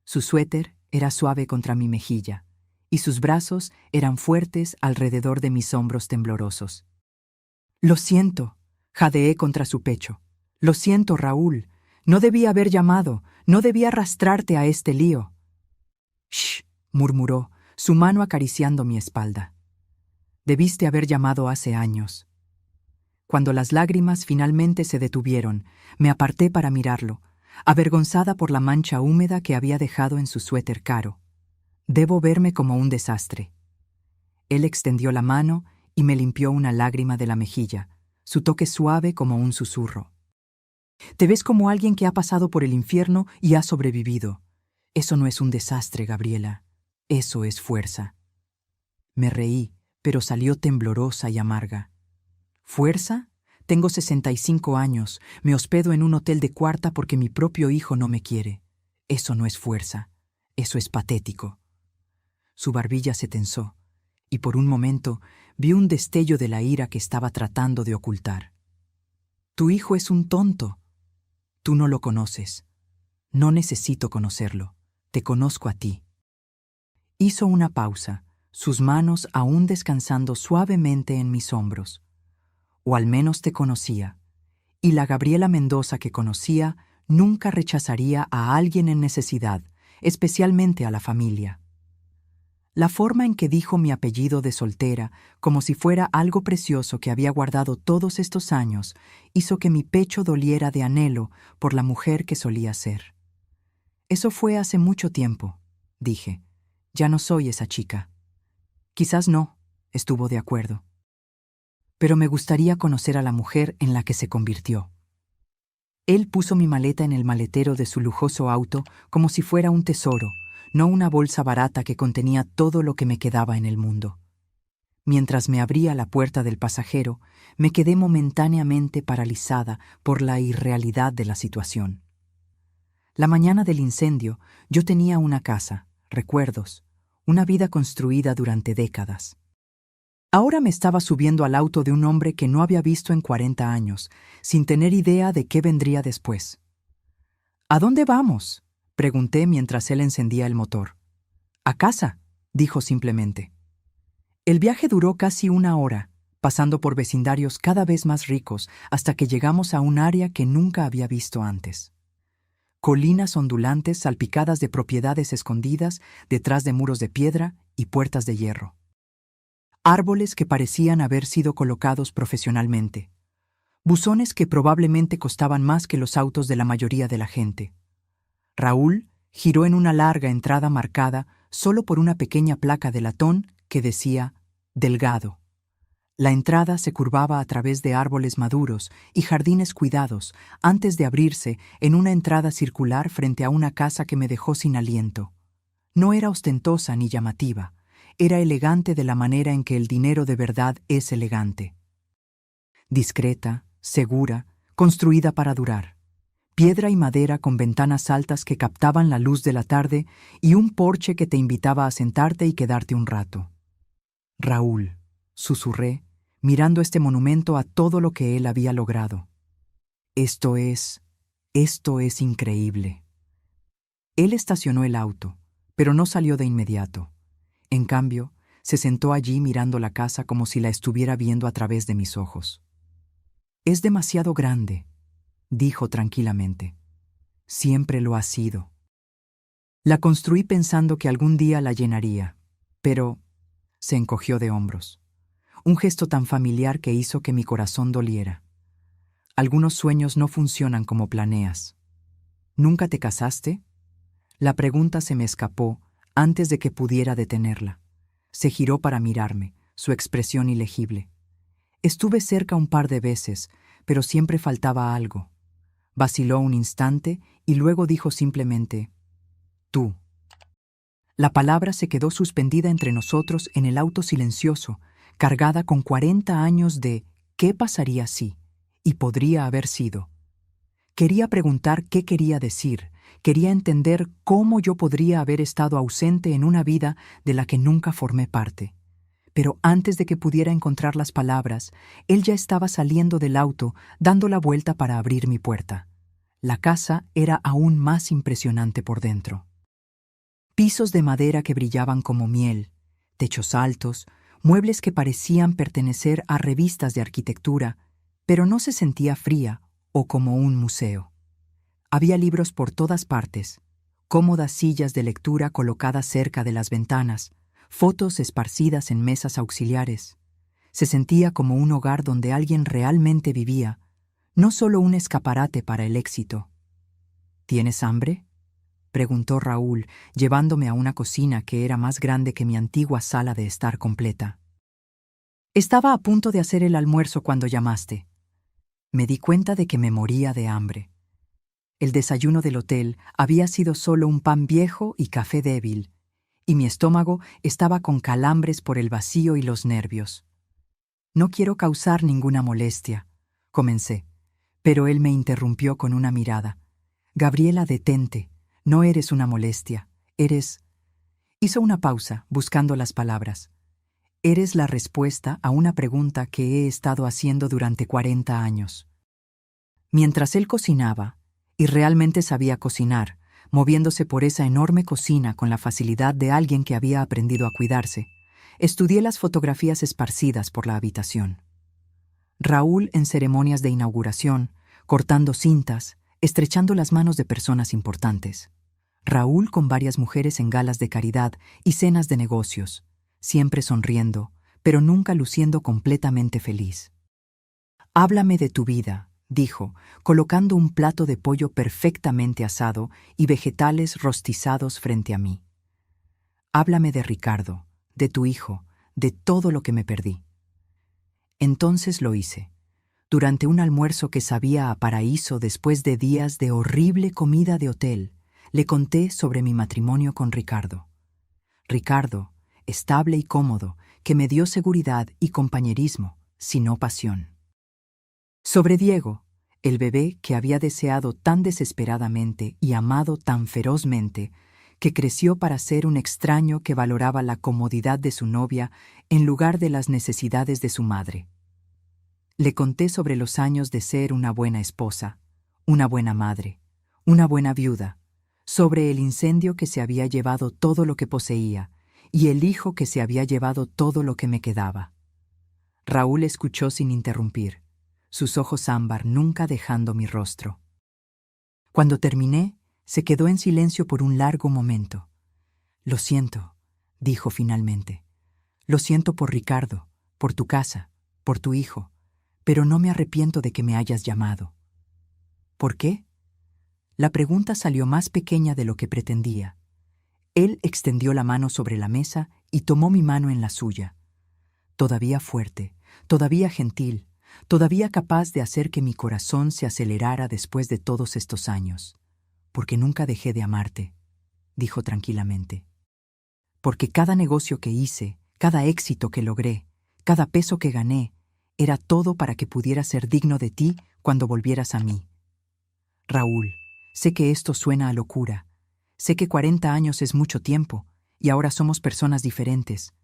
[SPEAKER 1] Su suéter era suave contra mi mejilla y sus brazos eran fuertes alrededor de mis hombros temblorosos. «Lo siento», jadeé contra su pecho. «Lo siento, Raúl. No debía haber llamado, no debía arrastrarte a este lío». «Shh», murmuró, su mano acariciando mi espalda. «Debiste haber llamado hace años». Cuando las lágrimas finalmente se detuvieron, me aparté para mirarlo, avergonzada por la mancha húmeda que había dejado en su suéter caro. Debo verme como un desastre. Él extendió la mano y me limpió una lágrima de la mejilla, su toque suave como un susurro. «Te ves como alguien que ha pasado por el infierno y ha sobrevivido. Eso no es un desastre, Gabriela. Eso es fuerza». Me reí, pero salió temblorosa y amarga. «¿Fuerza? Tengo 65 años, me hospedo en un hotel de cuarta porque mi propio hijo no me quiere. Eso no es fuerza, eso es patético». Su barbilla se tensó, y por un momento vi un destello de la ira que estaba tratando de ocultar. «Tu hijo es un tonto. Tú no lo conoces. No necesito conocerlo. Te conozco a ti». Hizo una pausa, sus manos aún descansando suavemente en mis hombros. «O al menos te conocía, y la Gabriela Mendoza que conocía nunca rechazaría a alguien en necesidad, especialmente a la familia». La forma en que dijo mi apellido de soltera, como si fuera algo precioso que había guardado todos estos años, hizo que mi pecho doliera de anhelo por la mujer que solía ser. Eso fue hace mucho tiempo, dije. Ya no soy esa chica. Quizás no, estuvo de acuerdo. Pero me gustaría conocer a la mujer en la que se convirtió. Él puso mi maleta en el maletero de su lujoso auto como si fuera un tesoro, no una bolsa barata que contenía todo lo que me quedaba en el mundo. Mientras me abría la puerta del pasajero, me quedé momentáneamente paralizada por la irrealidad de la situación. La mañana del incendio, yo tenía una casa, recuerdos, una vida construida durante décadas. Ahora me estaba subiendo al auto de un hombre que no había visto en 40 años, sin tener idea de qué vendría después. ¿A dónde vamos?, pregunté mientras él encendía el motor. A casa, dijo simplemente. El viaje duró casi 1 hora, pasando por vecindarios cada vez más ricos hasta que llegamos a un área que nunca había visto antes. Colinas ondulantes salpicadas de propiedades escondidas detrás de muros de piedra y puertas de hierro. Árboles que parecían haber sido colocados profesionalmente. Buzones que probablemente costaban más que los autos de la mayoría de la gente. Raúl giró en una larga entrada marcada solo por una pequeña placa de latón que decía «Delgado». La entrada se curvaba a través de árboles maduros y jardines cuidados antes de abrirse en una entrada circular frente a una casa que me dejó sin aliento. No era ostentosa ni llamativa, era elegante de la manera en que el dinero de verdad es elegante. Discreta, segura, construida para durar. Piedra y madera con ventanas altas que captaban la luz de la tarde y un porche que te invitaba a sentarte y quedarte un rato. Raúl, susurré, mirando este monumento a todo lo que él había logrado. Esto es increíble. Él estacionó el auto, pero no salió de inmediato. En cambio, se sentó allí mirando la casa como si la estuviera viendo a través de mis ojos. Es demasiado grande, dijo tranquilamente. Siempre lo ha sido. La construí pensando que algún día la llenaría, pero se encogió de hombros. Un gesto tan familiar que hizo que mi corazón doliera. Algunos sueños no funcionan como planeas. ¿Nunca te casaste? La pregunta se me escapó antes de que pudiera detenerla. Se giró para mirarme, su expresión ilegible. Estuve cerca un par de veces, pero siempre faltaba algo. Vaciló un instante y luego dijo simplemente, «Tú». La palabra se quedó suspendida entre nosotros en el auto silencioso, cargada con 40 años de «¿qué pasaría si?» y podría haber sido. Quería preguntar qué quería decir, quería entender cómo yo podría haber estado ausente en una vida de la que nunca formé parte. Pero antes de que pudiera encontrar las palabras, él ya estaba saliendo del auto, dando la vuelta para abrir mi puerta. La casa era aún más impresionante por dentro. Pisos de madera que brillaban como miel, techos altos, muebles que parecían pertenecer a revistas de arquitectura, pero no se sentía fría o como un museo. Había libros por todas partes, cómodas sillas de lectura colocadas cerca de las ventanas, fotos esparcidas en mesas auxiliares. Se sentía como un hogar donde alguien realmente vivía, no solo un escaparate para el éxito. ¿Tienes hambre?, preguntó Raúl, llevándome a una cocina que era más grande que mi antigua sala de estar completa. Estaba a punto de hacer el almuerzo cuando llamaste. Me di cuenta de que me moría de hambre. El desayuno del hotel había sido solo un pan viejo y café débil, y mi estómago estaba con calambres por el vacío y los nervios. No quiero causar ninguna molestia, comencé, pero él me interrumpió con una mirada. Gabriela, detente, no eres una molestia, eres... Hizo una pausa, buscando las palabras. Eres la respuesta a una pregunta que he estado haciendo durante 40 años. Mientras él cocinaba, y realmente sabía cocinar, moviéndose por esa enorme cocina con la facilidad de alguien que había aprendido a cuidarse, estudié las fotografías esparcidas por la habitación. Raúl en ceremonias de inauguración, cortando cintas, estrechando las manos de personas importantes. Raúl con varias mujeres en galas de caridad y cenas de negocios, siempre sonriendo, pero nunca luciendo completamente feliz. «Háblame de tu vida», dijo, colocando un plato de pollo perfectamente asado y vegetales rostizados frente a mí. «Háblame de Ricardo, de tu hijo, de todo lo que me perdí». Entonces lo hice. Durante un almuerzo que sabía a paraíso después de días de horrible comida de hotel, le conté sobre mi matrimonio con Ricardo. Ricardo, estable y cómodo, que me dio seguridad y compañerismo, sino pasión. Sobre Diego, el bebé que había deseado tan desesperadamente y amado tan ferozmente, que creció para ser un extraño que valoraba la comodidad de su novia en lugar de las necesidades de su madre. Le conté sobre los años de ser una buena esposa, una buena madre, una buena viuda, sobre el incendio que se había llevado todo lo que poseía y el hijo que se había llevado todo lo que me quedaba. Raúl escuchó sin interrumpir, sus ojos ámbar nunca dejando mi rostro. Cuando terminé, se quedó en silencio por un largo momento. «Lo siento», dijo finalmente. «Lo siento por Ricardo, por tu casa, por tu hijo, pero no me arrepiento de que me hayas llamado». «¿Por qué?». La pregunta salió más pequeña de lo que pretendía. Él extendió la mano sobre la mesa y tomó mi mano en la suya. Todavía fuerte, todavía gentil, todavía capaz de hacer que mi corazón se acelerara después de todos estos años. «Porque nunca dejé de amarte», dijo tranquilamente. «Porque cada negocio que hice, cada éxito que logré, cada peso que gané, era todo para que pudiera ser digno de ti cuando volvieras a mí. Raúl, sé que esto suena a locura. Sé que 40 años es mucho tiempo y ahora somos personas diferentes.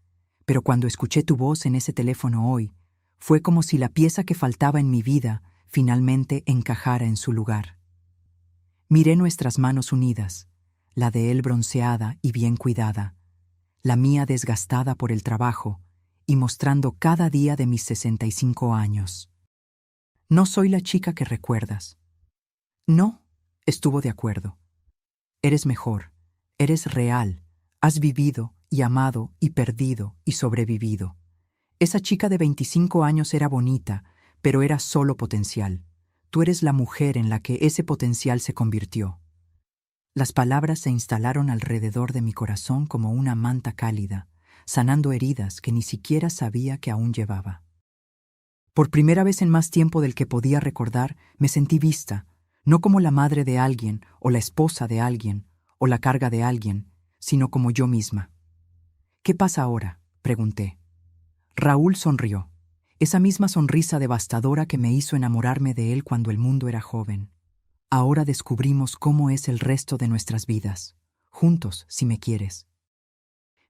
[SPEAKER 1] Pero cuando escuché tu voz en ese teléfono hoy, fue como si la pieza que faltaba en mi vida finalmente encajara en su lugar. Miré nuestras manos unidas, la de él bronceada y bien cuidada, la mía desgastada por el trabajo y mostrando cada día de mis 65 años. «No soy la chica que recuerdas». «No», estuvo de acuerdo. «Eres mejor, eres real, has vivido y amado y perdido y sobrevivido. Esa chica de 25 años era bonita, pero era solo potencial. Tú eres la mujer en la que ese potencial se convirtió». Las palabras se instalaron alrededor de mi corazón como una manta cálida, sanando heridas que ni siquiera sabía que aún llevaba. Por primera vez en más tiempo del que podía recordar, me sentí vista, no como la madre de alguien, o la esposa de alguien, o la carga de alguien, sino como yo misma. «¿Qué pasa ahora?», pregunté. Raúl sonrió, esa misma sonrisa devastadora que me hizo enamorarme de él cuando el mundo era joven. «Ahora descubrimos cómo es el resto de nuestras vidas, juntos, si me quieres».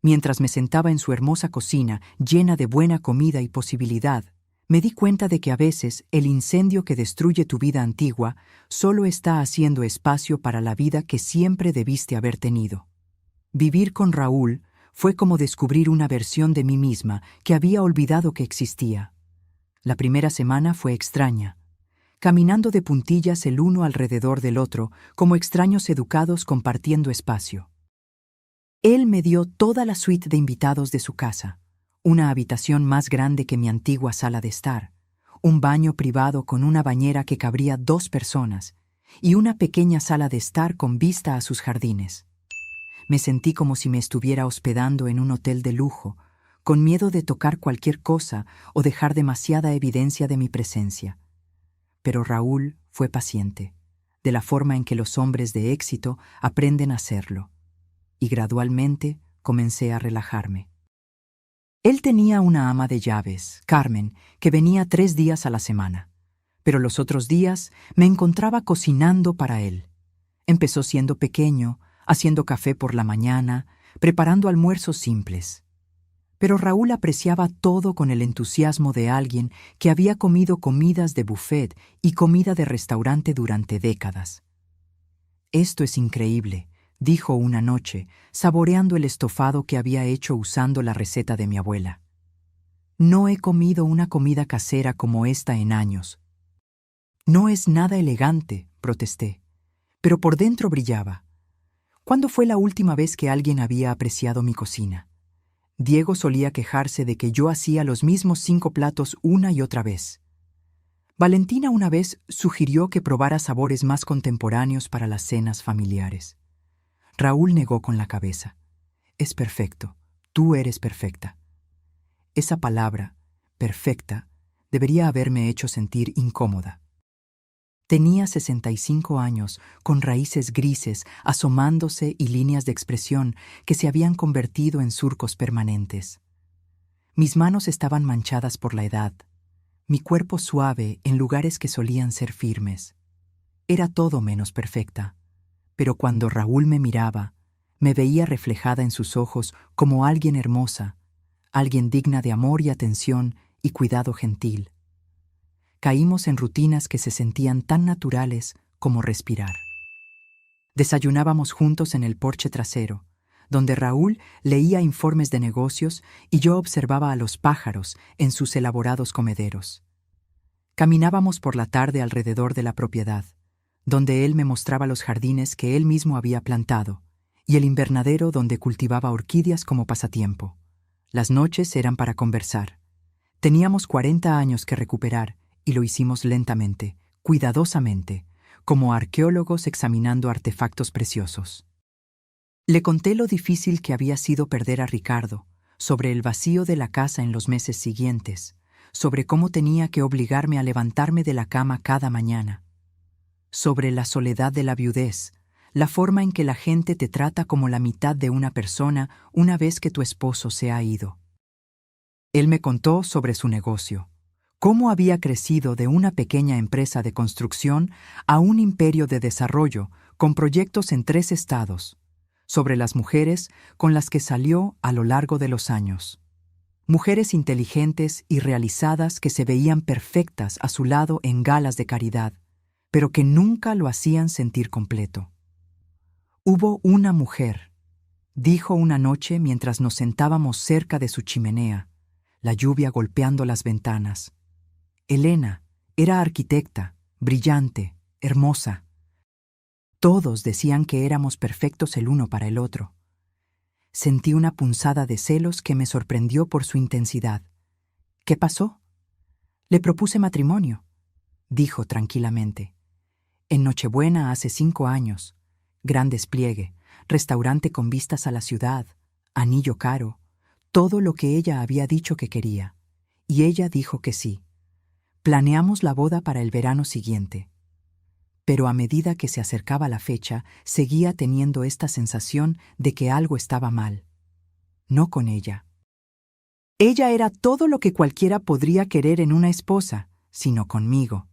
[SPEAKER 1] Mientras me sentaba en su hermosa cocina, llena de buena comida y posibilidad, me di cuenta de que a veces el incendio que destruye tu vida antigua solo está haciendo espacio para la vida que siempre debiste haber tenido. Vivir con Raúl fue como descubrir una versión de mí misma que había olvidado que existía. La primera semana fue extraña, caminando de puntillas el uno alrededor del otro, como extraños educados compartiendo espacio. Él me dio toda la suite de invitados de su casa, una habitación más grande que mi antigua sala de estar, un baño privado con una bañera que cabría 2 personas y una pequeña sala de estar con vista a sus jardines. Me sentí como si me estuviera hospedando en un hotel de lujo, con miedo de tocar cualquier cosa o dejar demasiada evidencia de mi presencia. Pero Raúl fue paciente, de la forma en que los hombres de éxito aprenden a hacerlo, y gradualmente comencé a relajarme. Él tenía una ama de llaves, Carmen, que venía 3 días a la semana, pero los otros días me encontraba cocinando para él. Empezó siendo pequeño, haciendo café por la mañana, preparando almuerzos simples. Pero Raúl apreciaba todo con el entusiasmo de alguien que había comido comidas de buffet y comida de restaurante durante décadas. «Esto es increíble», dijo una noche, saboreando el estofado que había hecho usando la receta de mi abuela. «No he comido una comida casera como esta en años». «No es nada elegante», protesté, pero por dentro brillaba. ¿Cuándo fue la última vez que alguien había apreciado mi cocina? Diego solía quejarse de que yo hacía los mismos 5 platos una y otra vez. Valentina una vez sugirió que probara sabores más contemporáneos para las cenas familiares. Raúl negó con la cabeza. Es perfecto. Tú eres perfecta. Esa palabra, perfecta, debería haberme hecho sentir incómoda. Tenía 65 años, con raíces grises asomándose y líneas de expresión que se habían convertido en surcos permanentes. Mis manos estaban manchadas por la edad, mi cuerpo suave en lugares que solían ser firmes. Era todo menos perfecta, pero cuando Raúl me miraba, me veía reflejada en sus ojos como alguien hermosa, alguien digna de amor y atención y cuidado gentil. Caímos en rutinas que se sentían tan naturales como respirar. Desayunábamos juntos en el porche trasero, donde Raúl leía informes de negocios y yo observaba a los pájaros en sus elaborados comederos. Caminábamos por la tarde alrededor de la propiedad, donde él me mostraba los jardines que él mismo había plantado y el invernadero donde cultivaba orquídeas como pasatiempo. Las noches eran para conversar. Teníamos 40 años que recuperar y lo hicimos lentamente, cuidadosamente, como arqueólogos examinando artefactos preciosos. Le conté lo difícil que había sido perder a Ricardo, sobre el vacío de la casa en los meses siguientes, sobre cómo tenía que obligarme a levantarme de la cama cada mañana, sobre la soledad de la viudez, la forma en que la gente te trata como la mitad de una persona una vez que tu esposo se ha ido. Él me contó sobre su negocio, cómo había crecido de una pequeña empresa de construcción a un imperio de desarrollo con proyectos en 3 estados, sobre las mujeres con las que salió a lo largo de los años. Mujeres inteligentes y realizadas que se veían perfectas a su lado en galas de caridad, pero que nunca lo hacían sentir completo. Hubo una mujer, dijo una noche mientras nos sentábamos cerca de su chimenea, la lluvia golpeando las ventanas. Elena era arquitecta, brillante, hermosa. Todos decían que éramos perfectos el uno para el otro. Sentí una punzada de celos que me sorprendió por su intensidad. ¿Qué pasó? Le propuse matrimonio, dijo tranquilamente. En Nochebuena hace 5 años. Gran despliegue, restaurante con vistas a la ciudad, anillo caro, todo lo que ella había dicho que quería. Y ella dijo que sí. Planeamos la boda para el verano siguiente. Pero a medida que se acercaba la fecha, seguía teniendo esta sensación de que algo estaba mal. No con ella. Ella era todo lo que cualquiera podría querer en una esposa, sino conmigo.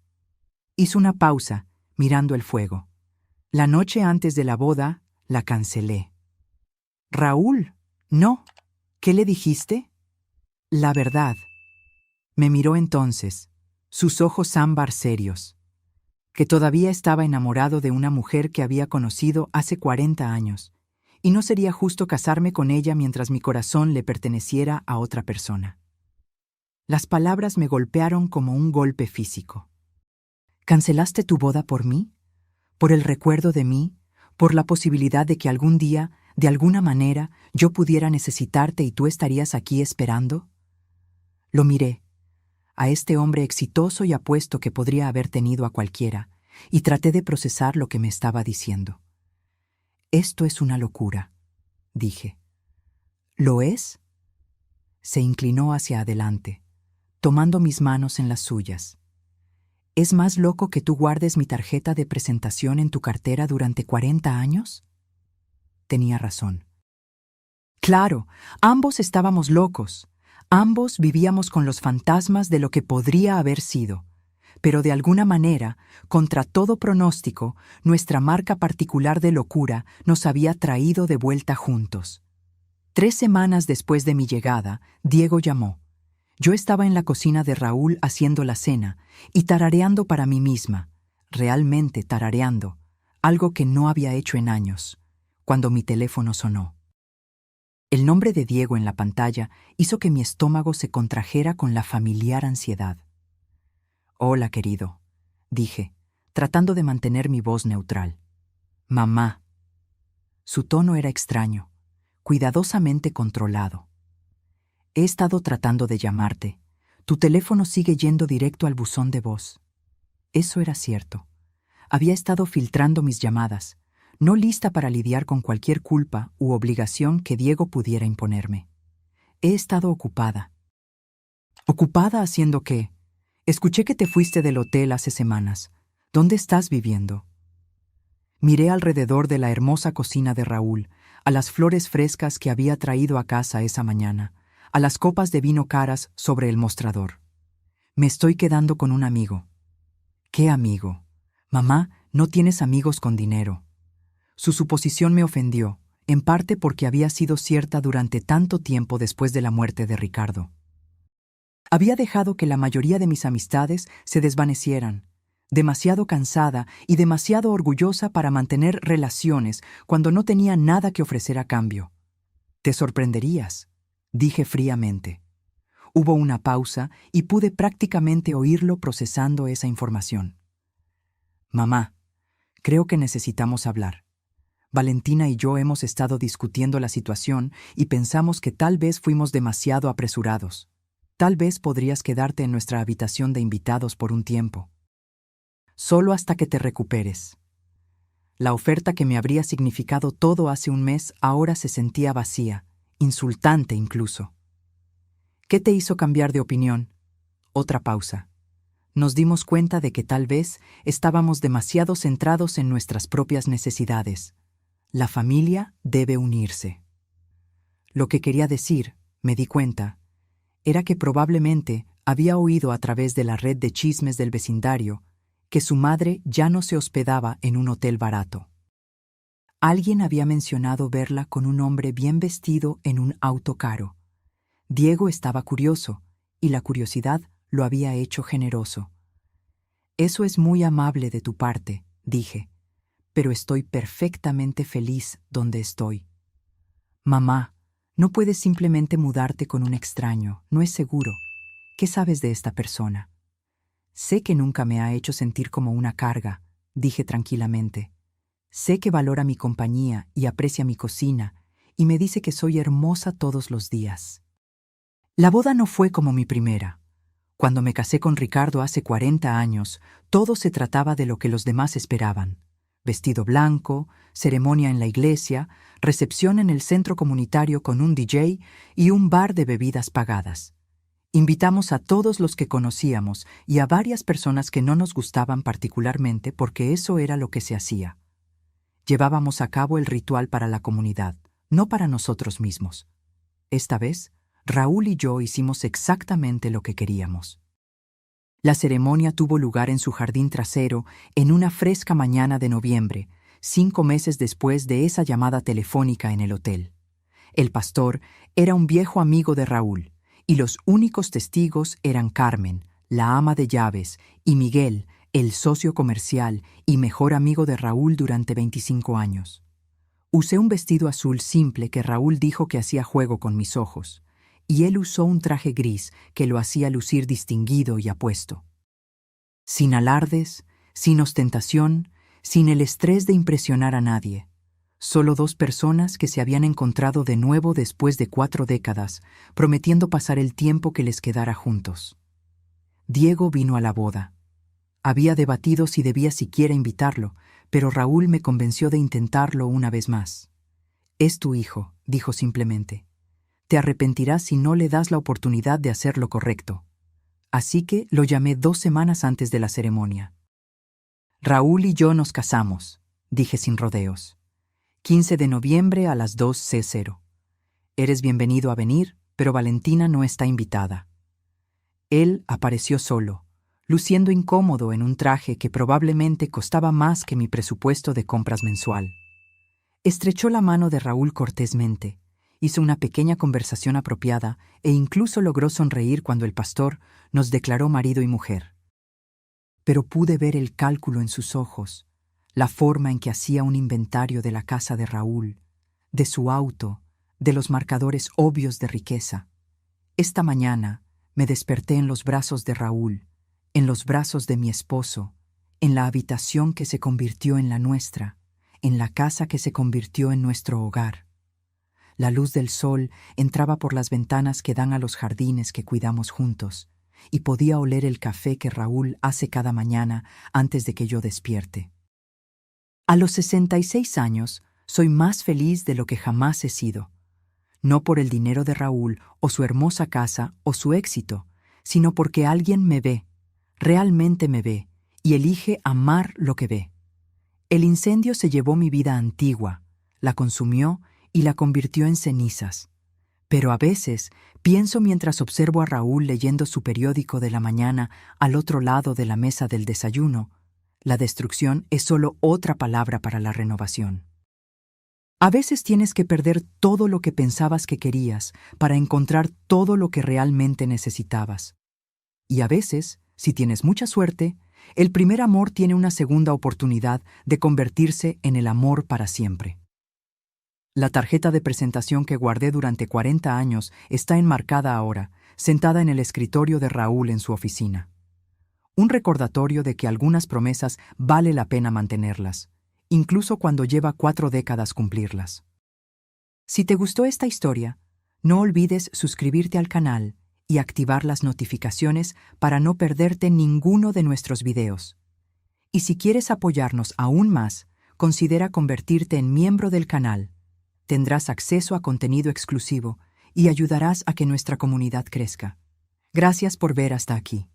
[SPEAKER 1] Hizo una pausa, mirando el fuego. La noche antes de la boda, la cancelé. Raúl, no. ¿Qué le dijiste? La verdad. Me miró entonces, sus ojos ámbar serios, que todavía estaba enamorado de una mujer que había conocido hace 40 años, y no sería justo casarme con ella mientras mi corazón le perteneciera a otra persona. Las palabras me golpearon como un golpe físico. ¿Cancelaste tu boda por mí? ¿Por el recuerdo de mí? ¿Por la posibilidad de que algún día, de alguna manera, yo pudiera necesitarte y tú estarías aquí esperando? Lo miré, a este hombre exitoso y apuesto que podría haber tenido a cualquiera, y traté de procesar lo que me estaba diciendo. Esto es una locura, dije. ¿Lo es? Se inclinó hacia adelante, tomando mis manos en las suyas. ¿Es más loco que tú guardes mi tarjeta de presentación en tu cartera durante 40 años? Tenía razón. Claro, ambos estábamos locos. Ambos vivíamos con los fantasmas de lo que podría haber sido, pero de alguna manera, contra todo pronóstico, nuestra marca particular de locura nos había traído de vuelta juntos. 3 semanas después de mi llegada, Diego llamó. Yo estaba en la cocina de Raúl haciendo la cena y tarareando para mí misma, realmente tarareando, algo que no había hecho en años, cuando mi teléfono sonó. El nombre de Diego en la pantalla hizo que mi estómago se contrajera con la familiar ansiedad. «Hola, querido», dije, tratando de mantener mi voz neutral. «Mamá». Su tono era extraño, cuidadosamente controlado. He estado tratando de llamarte. Tu teléfono sigue yendo directo al buzón de voz. Eso era cierto. Había estado filtrando mis llamadas, no lista para lidiar con cualquier culpa u obligación que Diego pudiera imponerme. He estado ocupada. ¿Ocupada haciendo qué? Escuché que te fuiste del hotel hace semanas. ¿Dónde estás viviendo? Miré alrededor de la hermosa cocina de Raúl, a las flores frescas que había traído a casa esa mañana, a las copas de vino caras sobre el mostrador. Me estoy quedando con un amigo. ¿Qué amigo? Mamá, no tienes amigos con dinero. Su suposición me ofendió, en parte porque había sido cierta durante tanto tiempo después de la muerte de Ricardo. Había dejado que la mayoría de mis amistades se desvanecieran, demasiado cansada y demasiado orgullosa para mantener relaciones cuando no tenía nada que ofrecer a cambio. Te sorprenderías, dije fríamente. Hubo una pausa y pude prácticamente oírlo procesando esa información. Mamá, creo que necesitamos hablar. Valentina y yo hemos estado discutiendo la situación y pensamos que tal vez fuimos demasiado apresurados. Tal vez podrías quedarte en nuestra habitación de invitados por un tiempo. Solo hasta que te recuperes. La oferta que me habría significado todo hace un mes ahora se sentía vacía, insultante incluso. ¿Qué te hizo cambiar de opinión? Otra pausa. Nos dimos cuenta de que tal vez estábamos demasiado centrados en nuestras propias necesidades. La familia debe unirse. Lo que quería decir, me di cuenta, era que probablemente había oído a través de la red de chismes del vecindario que su madre ya no se hospedaba en un hotel barato. Alguien había mencionado verla con un hombre bien vestido en un auto caro. Diego estaba curioso, y la curiosidad lo había hecho generoso. Eso es muy amable de tu parte, dije, pero estoy perfectamente feliz donde estoy. Mamá, no puedes simplemente mudarte con un extraño, no es seguro. ¿Qué sabes de esta persona? Sé que nunca me ha hecho sentir como una carga, dije tranquilamente. Sé que valora mi compañía y aprecia mi cocina, y me dice que soy hermosa todos los días. La boda no fue como mi primera. Cuando me casé con Ricardo hace 40 años, todo se trataba de lo que los demás esperaban. Vestido blanco, ceremonia en la iglesia, recepción en el centro comunitario con un DJ y un bar de bebidas pagadas. Invitamos a todos los que conocíamos y a varias personas que no nos gustaban particularmente porque eso era lo que se hacía. Llevábamos a cabo el ritual para la comunidad, no para nosotros mismos. Esta vez, Raúl y yo hicimos exactamente lo que queríamos. La ceremonia tuvo lugar en su jardín trasero en una fresca mañana de noviembre, 5 meses después de esa llamada telefónica en el hotel. El pastor era un viejo amigo de Raúl, y los únicos testigos eran Carmen, la ama de llaves, y Miguel, el socio comercial y mejor amigo de Raúl durante 25 años. Usé un vestido azul simple que Raúl dijo que hacía juego con mis ojos, y él usó un traje gris que lo hacía lucir distinguido y apuesto. Sin alardes, sin ostentación, sin el estrés de impresionar a nadie. Solo 2 personas que se habían encontrado de nuevo después de 4 décadas, prometiendo pasar el tiempo que les quedara juntos. Diego vino a la boda. Había debatido si debía siquiera invitarlo, pero Raúl me convenció de intentarlo una vez más. Es tu hijo, dijo simplemente. Te arrepentirás si no le das la oportunidad de hacer lo correcto. Así que lo llamé 2 semanas antes de la ceremonia. Raúl y yo nos casamos, dije sin rodeos. 15 de noviembre a las 2:00. Eres bienvenido a venir, pero Valentina no está invitada. Él apareció solo, luciendo incómodo en un traje que probablemente costaba más que mi presupuesto de compras mensual. Estrechó la mano de Raúl cortésmente, hizo una pequeña conversación apropiada e incluso logró sonreír cuando el pastor nos declaró marido y mujer. Pero pude ver el cálculo en sus ojos, la forma en que hacía un inventario de la casa de Raúl, de su auto, de los marcadores obvios de riqueza. Esta mañana me desperté en los brazos de Raúl, en los brazos de mi esposo, en la habitación que se convirtió en la nuestra, en la casa que se convirtió en nuestro hogar. La luz del sol entraba por las ventanas que dan a los jardines que cuidamos juntos, y podía oler el café que Raúl hace cada mañana antes de que yo despierte. A los 66 años, soy más feliz de lo que jamás he sido. No por el dinero de Raúl, o su hermosa casa, o su éxito, sino porque alguien me ve, realmente me ve, y elige amar lo que ve. El incendio se llevó mi vida antigua, la consumió y la convirtió en cenizas. Pero a veces pienso mientras observo a Raúl leyendo su periódico de la mañana al otro lado de la mesa del desayuno, la destrucción es solo otra palabra para la renovación. A veces tienes que perder todo lo que pensabas que querías para encontrar todo lo que realmente necesitabas. Y a veces, si tienes mucha suerte, el primer amor tiene una segunda oportunidad de convertirse en el amor para siempre. La tarjeta de presentación que guardé durante 40 años está enmarcada ahora, sentada en el escritorio de Raúl en su oficina. Un recordatorio de que algunas promesas vale la pena mantenerlas, incluso cuando lleva 4 décadas cumplirlas. Si te gustó esta historia, no olvides suscribirte al canal y activar las notificaciones para no perderte ninguno de nuestros videos. Y si quieres apoyarnos aún más, considera convertirte en miembro del canal. Tendrás acceso a contenido exclusivo y ayudarás a que nuestra comunidad crezca. Gracias por ver hasta aquí.